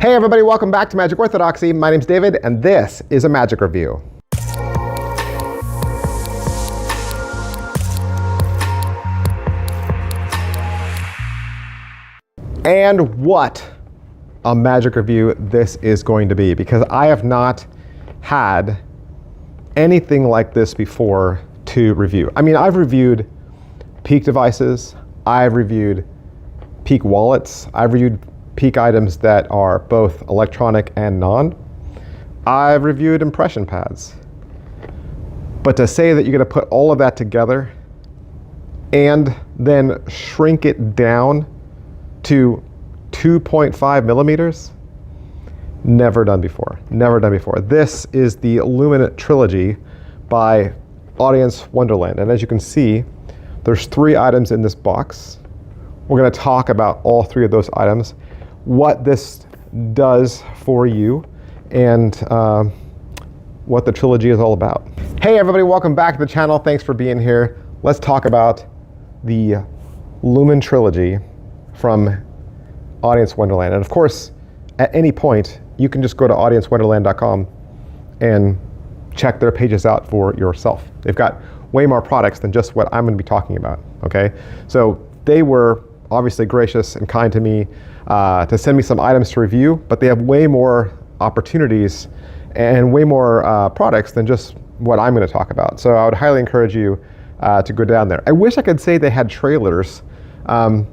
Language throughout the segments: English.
Hey everybody, welcome back to Magic Orthodoxy. My name's David, and this is a magic review. And what a magic review this is going to be, because I have not had anything like this before to review. I mean, I've reviewed Peak devices, I've reviewed Peak wallets, I've reviewed Peak items that are both electronic and non. I've reviewed impression pads. But to say that you're going to put all of that together and then shrink it down to 2.5 millimeters, never done before. Never done before. This is the LUMEN Trilogy by Wonderland. And as you can see, there's 3 items in this box. We're going to talk about all 3 of those items, what this does for you, and what the trilogy is all about. Hey everybody, welcome back to the channel. Thanks for being here. Let's talk about the LUMEN Trilogy from Wonderland. And of course, at any point, you can just go to audiencewonderland.com and check their pages out for yourself. They've got way more products than just what I'm going to be talking about, okay? So they were obviously gracious and kind to me to send me some items to review, but they have way more opportunities and way more products than just what I'm going to talk about. So I would highly encourage you to go down there. I wish I could say they had trailers. I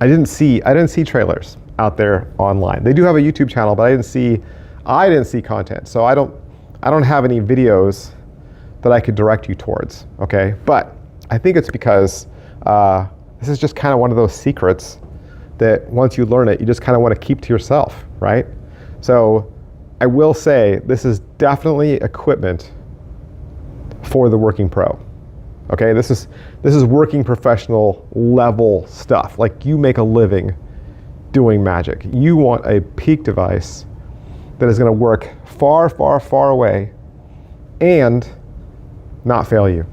didn't see trailers out there online. They do have a YouTube channel, but I didn't see content. So I don't have any videos that I could direct you towards. Okay, but I think it's because this is just kind of one of those secrets that once you learn it, you just kind of want to keep to yourself, right? So I will say this is definitely equipment for the working pro. Okay, this is working professional level stuff. Like, you make a living doing magic. You want a Peak device that is going to work far, far, far away and not fail you,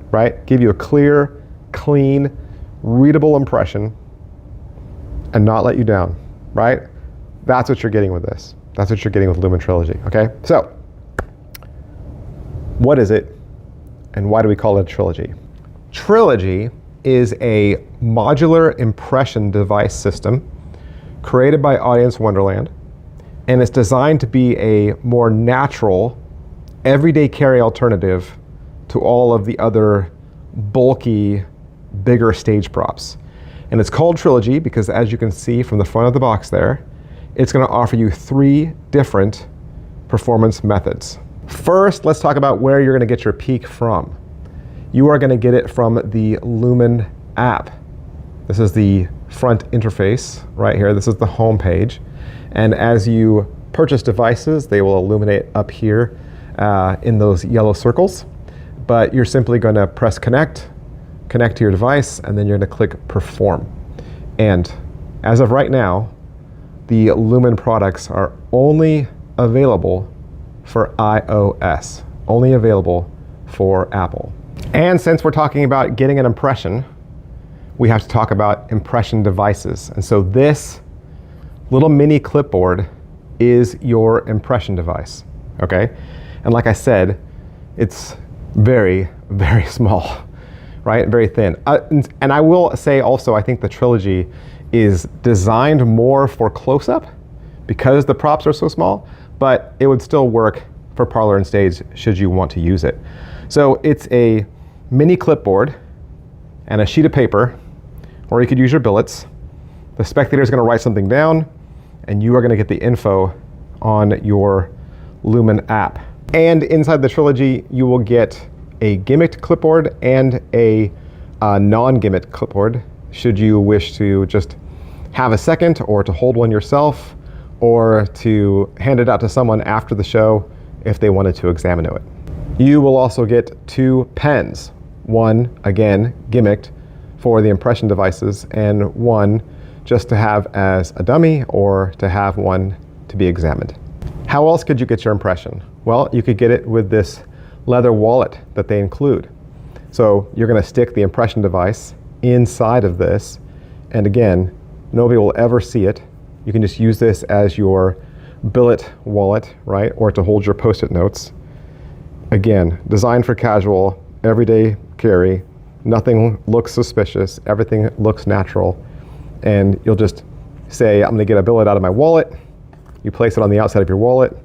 right? Give you a clear, clean, readable impression and not let you down, right? That's what you're getting with this. That's what you're getting with LUMEN Trilogy, okay? So, what is it and why do we call it a trilogy? Trilogy is a modular impression device system created by Wonderland, and it's designed to be a more natural, everyday carry alternative to all of the other bulky, bigger stage props. And it's called Trilogy because, as you can see from the front of the box there, it's going to offer you 3 different performance methods. First, let's talk about where you're going to get your Peak from. You are going to get it from the LUMEN app. This is the front interface right here. This is the home page. And as you purchase devices, they will illuminate up here in those yellow circles. But you're simply going to press connect to your device, and then you're going to click perform. And as of right now, the LUMEN products are only available for iOS, only available for Apple. And since we're talking about getting an impression, we have to talk about impression devices. And so this little mini clipboard is your impression device, okay? And like I said, it's very, very small, right? Very thin. And I will say also, I think the Trilogy is designed more for close-up because the props are so small, but it would still work for parlor and stage should you want to use it. So it's a mini clipboard and a sheet of paper, or you could use your billets. The spectator is going to write something down, and you are going to get the info on your LUMEN app. And inside the Trilogy, you will get a gimmicked clipboard and a non-gimmicked clipboard, should you wish to just have a second, or to hold one yourself, or to hand it out to someone after the show if they wanted to examine it. You will also get 2 pens, one, again, gimmicked for the impression devices, and one just to have as a dummy or to have one to be examined. How else could you get your impression? Well, you could get it with this leather wallet that they include. So you're going to stick the impression device inside of this, and again, nobody will ever see it. You can just use this as your billet wallet, right? Or to hold your Post-it notes. Again, designed for casual, everyday carry. Nothing looks suspicious. Everything looks natural. And you'll just say, I'm gonna get a billet out of my wallet. You place it on the outside of your wallet.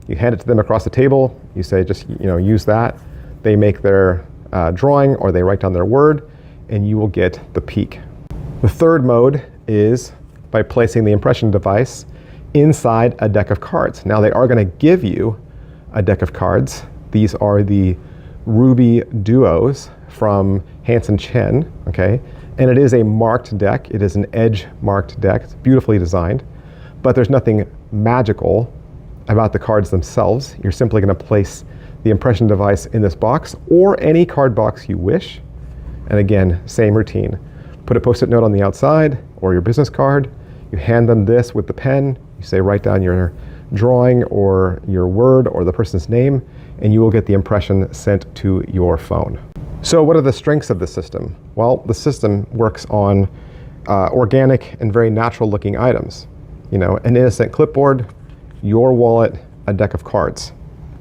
You hand it to them across the table. You say, just use that. They make their drawing or they write down their word, and you will get the peak. The third mode is by placing the impression device inside a deck of cards. Now they are going to give you a deck of cards. These are the Ruby Duos from Hansen Chen, okay? And it is a marked deck. It is an edge marked deck. It's beautifully designed, but there's nothing magical about the cards themselves. You're simply going to place the impression device in this box or any card box you wish. And again, same routine. Put a Post-it note on the outside or your business card. You hand them this with the pen. You say, write down your drawing or your word or the person's name, and you will get the impression sent to your phone. So what are the strengths of the system? Well, the system works on organic and very natural looking items. An innocent clipboard, your wallet, a deck of cards,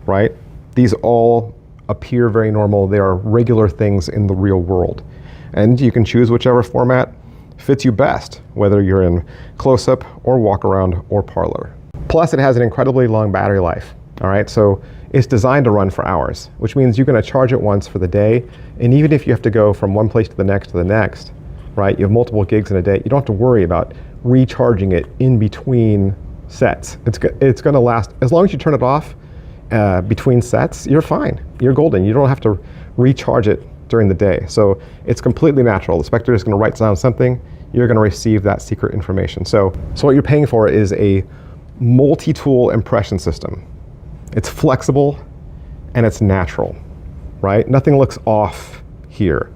right? These all appear very normal. They are regular things in the real world. And you can choose whichever format fits you best, whether you're in close-up or walk-around or parlor. Plus, it has an incredibly long battery life, all right? So it's designed to run for hours, which means you're gonna charge it once for the day. And even if you have to go from one place to the next, right? You have multiple gigs in a day, you don't have to worry about recharging it in between sets. It's gonna last, as long as you turn it off between sets, you're fine. You're golden. You don't have to recharge it during the day. So it's completely natural. The spectator is going to write down something. You're going to receive that secret information. So what you're paying for is a multi-tool impression system. It's flexible and it's natural, right? Nothing looks off here.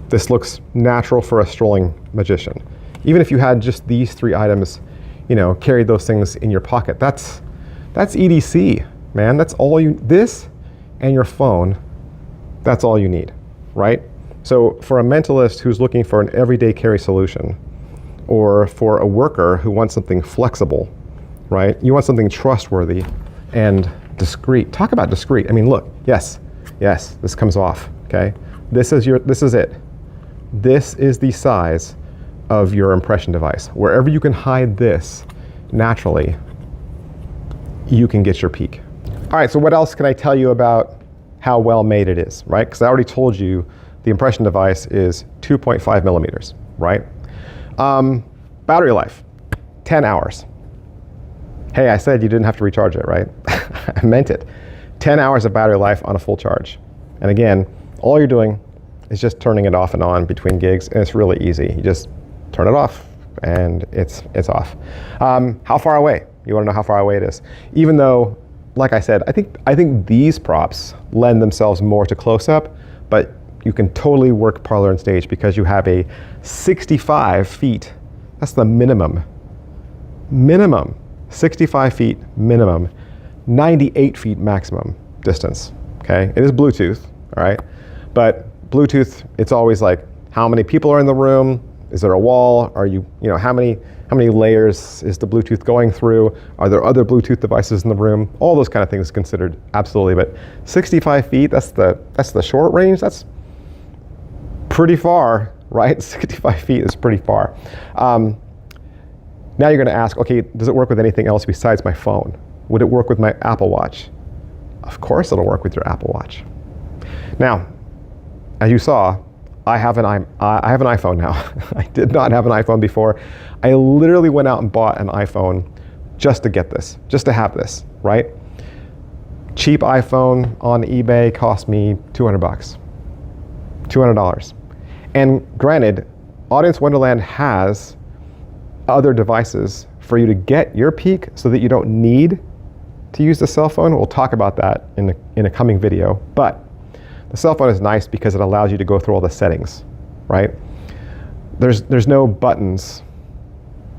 This looks natural for a strolling magician. Even if you had just these three items, carried those things in your pocket, that's EDC, man. That's all this and your phone, that's all you need. Right? So for a mentalist who's looking for an everyday carry solution, or for a worker who wants something flexible, right? You want something trustworthy and discreet. Talk about discreet. I mean, look, yes, this comes off, okay? This is it. This is the size of your impression device. Wherever you can hide this naturally, you can get your peak. All right, so what else can I tell you about how well made it is, right? Because I already told you the impression device is 2.5 millimeters, right? Battery life, 10 hours. Hey, I said you didn't have to recharge it, right? I meant it. 10 hours of battery life on a full charge. And again, all you're doing is just turning it off and on between gigs, and it's really easy. You just turn it off and it's off. How far away? You wanna know how far away it is? Even though, like I said, I think these props lend themselves more to close-up, but you can totally work parlor and stage because you have a 65 feet. That's the minimum. 65 feet minimum, 98 feet maximum distance, okay? It is Bluetooth, all right? But Bluetooth, it's always like, how many people are in the room? Is there a wall? Are how many layers is the Bluetooth going through? Are there other Bluetooth devices in the room? All those kind of things considered, absolutely. But 65 feet, that's the short range. That's pretty far, right? 65 feet is pretty far. Now you're going to ask, okay, does it work with anything else besides my phone? Would it work with my Apple Watch? Of course it'll work with your Apple Watch. Now, as you saw, I have an iPhone now. I did not have an iPhone before. I literally went out and bought an iPhone just to get this, just to have this, right? Cheap iPhone on eBay cost me $200. $200. And granted, Audience Wonderland has other devices for you to get your peak so that you don't need to use the cell phone. We'll talk about that in a coming video. But the cell phone is nice because it allows you to go through all the settings, right? There's no buttons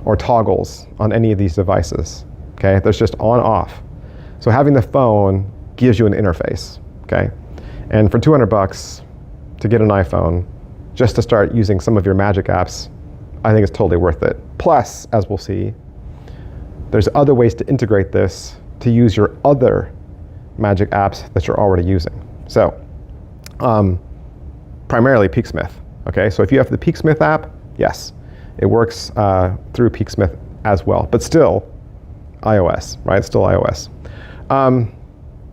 or toggles on any of these devices, okay? There's just on, off. So having the phone gives you an interface, okay? And for $200 to get an iPhone, just to start using some of your magic apps, I think it's totally worth it. Plus, as we'll see, there's other ways to integrate this to use your other Magic apps that you're already using. So primarily Peaksmith. Okay, so if you have the Peaksmith app, yes, it works through Peaksmith as well, but still iOS, right? It's still iOS.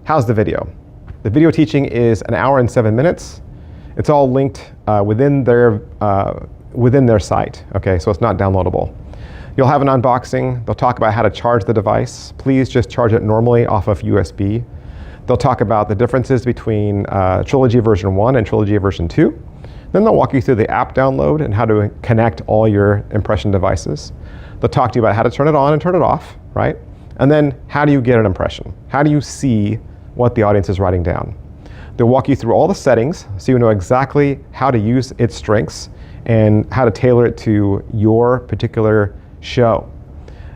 How's the video? The video teaching is 1 hour and 7 minutes. It's all linked within their site. Okay, so it's not downloadable. You'll have an unboxing. They'll talk about how to charge the device. Please just charge it normally off of USB. They'll talk about the differences between Trilogy version 1 and Trilogy version 2. Then they'll walk you through the app download and how to connect all your impression devices. They'll talk to you about how to turn it on and turn it off, right? And then how do you get an impression? How do you see what the audience is writing down? They'll walk you through all the settings so you know exactly how to use its strengths and how to tailor it to your particular show.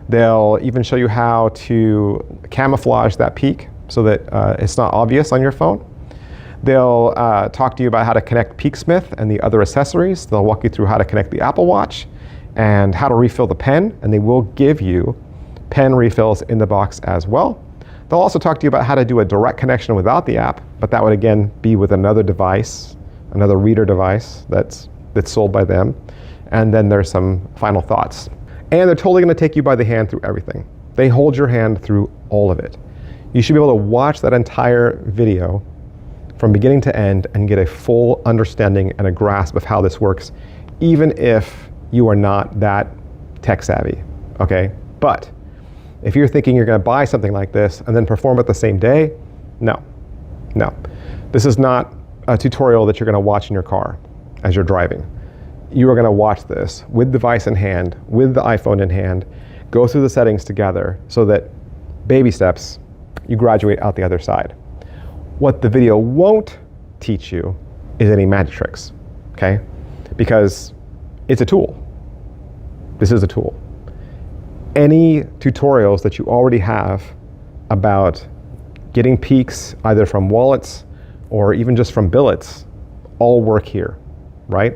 They'll even show you how to camouflage that peak so that it's not obvious on your phone. They'll talk to you about how to connect Peaksmith and the other accessories. They'll walk you through how to connect the Apple Watch and how to refill the pen, and they will give you pen refills in the box as well. They'll also talk to you about how to do a direct connection without the app, but that would again be with another device, another reader device that's sold by them. And then there's some final thoughts. And they're totally gonna take you by the hand through everything. They hold your hand through all of it. You should be able to watch that entire video from beginning to end and get a full understanding and a grasp of how this works, even if you are not that tech savvy, okay? But if you're thinking you're gonna buy something like this and then perform it the same day, no. This is not a tutorial that you're gonna watch in your car as you're driving. You are gonna watch this with the device in hand, with the iPhone in hand, go through the settings together so that baby steps, you graduate out the other side. What the video won't teach you is any magic tricks, okay? Because it's a tool. This is a tool. Any tutorials that you already have about getting peaks either from wallets or even just from billets all work here, right?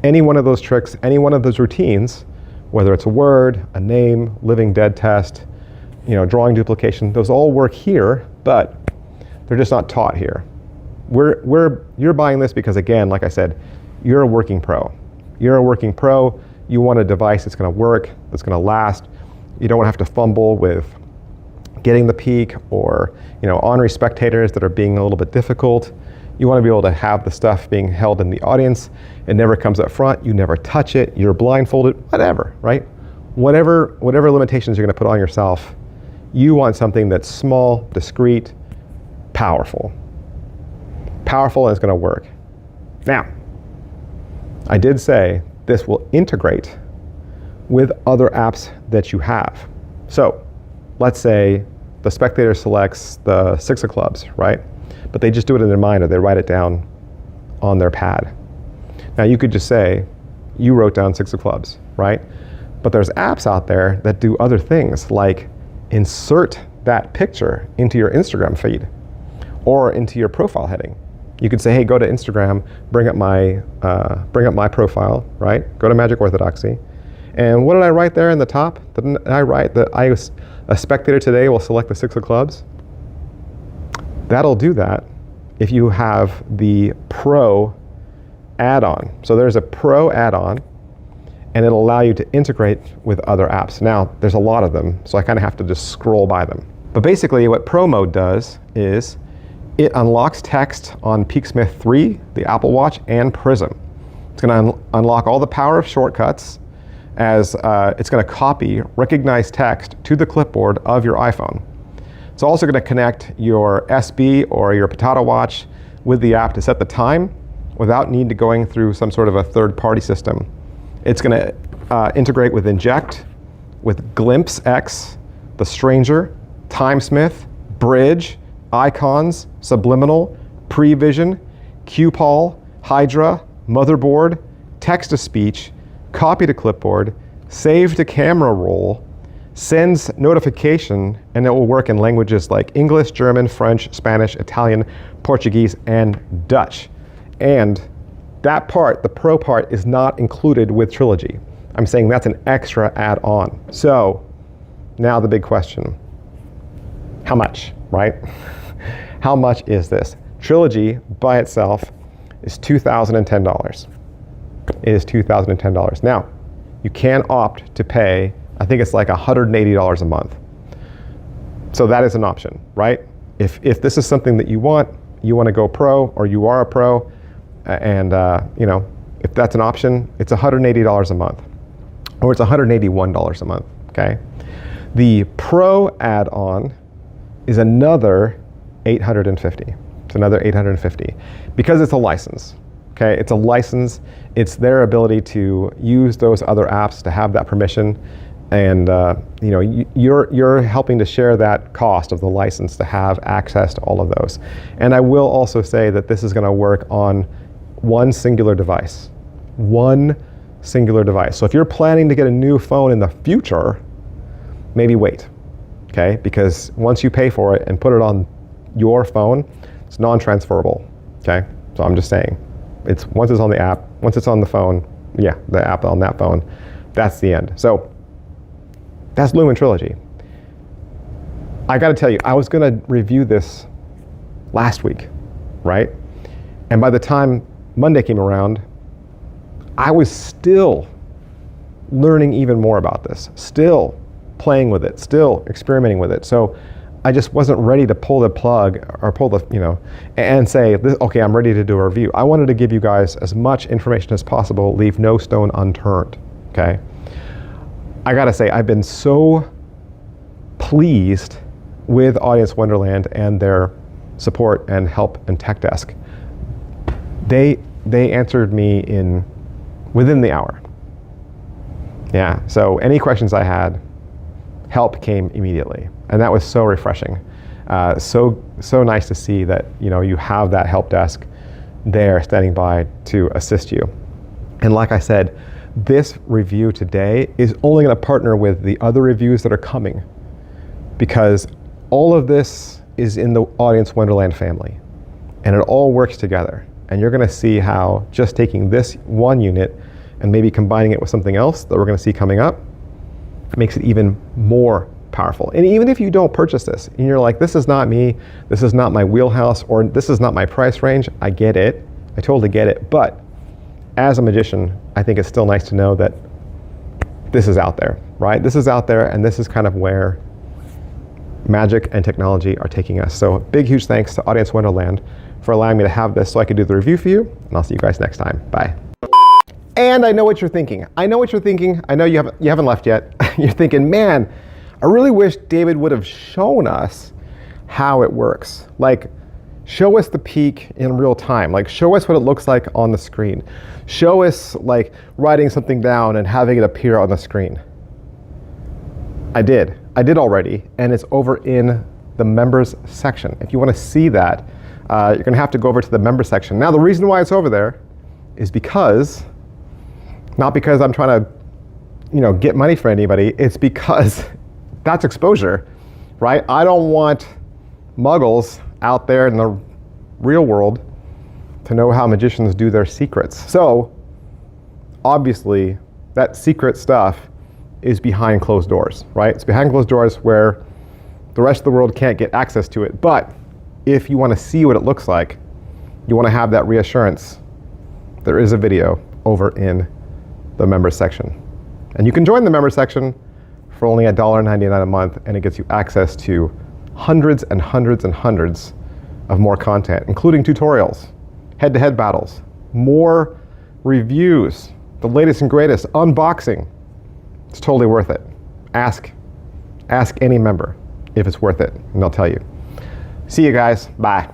Any one of those tricks, any one of those routines, whether it's a word, a name, living dead test, drawing duplication, those all work here, but they're just not taught here. You're buying this because, again, like I said, you're a working pro. You're a working pro. You want a device that's going to work, that's going to last. You don't want to have to fumble with getting the peak or ornery spectators that are being a little bit difficult. You want to be able to have the stuff being held in the audience. It never comes up front. You never touch it. You're blindfolded, whatever, right? Whatever limitations you're going to put on yourself, you want something that's small, discreet, powerful. Powerful and it's going to work. Now, I did say this will integrate with other apps that you have. So let's say the spectator selects the 6 of clubs, right? But they just do it in their mind or they write it down on their pad. Now you could just say, you wrote down 6 of clubs, right? But there's apps out there that do other things like insert that picture into your Instagram feed or into your profile heading. You could say, hey, go to Instagram, bring up my profile, right? Go to Magic Orthodoxy. And what did I write there in the top? Didn't I write that a spectator today will select the 6 of clubs? That'll do that if you have the Pro add-on. So there's a Pro add-on, and it'll allow you to integrate with other apps. Now, there's a lot of them, so I kind of have to just scroll by them. But basically, what Pro mode does is it unlocks text on Peaksmith 3, the Apple Watch, and Prism. It's going to unlock all the power of shortcuts as it's going to copy recognized text to the clipboard of your iPhone. It's also going to connect your SB or your Potato Watch with the app to set the time without need to going through some sort of a third-party system. It's going to integrate with Inject, with Glimpse X, The Stranger, Timesmith, Bridge, Icons, Subliminal, Prevision, QPAL, Hydra, Motherboard, Text-to-Speech, Copy to Clipboard, Save to Camera Roll, Sends Notification, and it will work in languages like English, German, French, Spanish, Italian, Portuguese, and Dutch. And that part, the Pro part, is not included with Trilogy. I'm saying that's an extra add-on. So Now the big question, how much, right? How much is this? Trilogy by itself is $2,010. It is $2,010. Now, you can opt to pay, I think it's like $180 a month. So that is an option, right? If this is something that you want to go pro, or you are a pro, and you know, if that's an option, it's $180 a month, or it's $181 a month, okay? The pro add-on is another $850. It's another $850 because it's a license, okay? It's a license. It's their ability to use those other apps to have that permission, and you know, you're helping to share that cost of the license to have access to all of those. And I will also say that this is going to work on one singular device. One singular device. So if you're planning to get a new phone in the future, maybe wait, okay? Because once you pay for it and put it on your phone, it's non-transferable, okay? So I'm just saying, once it's on the app, once it's on the phone, yeah, the app on that phone, that's the end. So that's Lumen Trilogy. I got to tell you, I was going to review this last week, right? And by the time Monday came around, I was still learning even more about this, still playing with it, still experimenting with it. So I just wasn't ready to pull the plug or pull the, you know, and say, okay, I'm ready to do a review. I wanted to give you guys as much information as possible, leave no stone unturned, okay? I gotta say, I've been so pleased with Audience Wonderland and their support and help and tech desk. They answered me within the hour. Yeah, so any questions I had, help came immediately. And that was so refreshing. So nice to see that, you know, you have that help desk there standing by to assist you. And like I said, this review today is only going to partner with the other reviews that are coming, because all of this is in the Audience Wonderland family, and it all works together. And you're going to see how just taking this one unit and maybe combining it with something else that we're going to see coming up makes it even more powerful. And even if you don't purchase this and you're like, this is not me, this is not my wheelhouse, or this is not my price range, I get it. I totally get it. But as a magician, I think it's still nice to know that this is out there, right? This is out there, and this is kind of where magic and technology are taking us. So big, huge thanks to Audience Wonderland for allowing me to have this so I could do the review for you. And I'll see you guys next time. Bye. And I know what you're thinking. I know what you're thinking. I know you haven't left yet. You're thinking, man, I really wish David would have shown us how it works. Like, show us the peak in real time. Like, show us what it looks like on the screen. Show us like writing something down and having it appear on the screen. I did already, and it's over in the members section. If you want to see that, you're going to have to go over to the members section. Now, the reason why it's over there is because, not because I'm trying to, you know, get money for anybody. It's because that's exposure, right? I don't want muggles out there in the real world to know how magicians do their secrets. So obviously that secret stuff is behind closed doors, right? It's behind closed doors where the rest of the world can't get access to it. But if you want to see what it looks like, you want to have that reassurance, there is a video over in the members section. And you can join the members section for only $1.99 a month, and it gets you access to hundreds and hundreds and hundreds of more content, including tutorials, head-to-head battles, more reviews, the latest and greatest, unboxing. It's totally worth it. Ask any member if it's worth it, and they'll tell you. See you guys. Bye.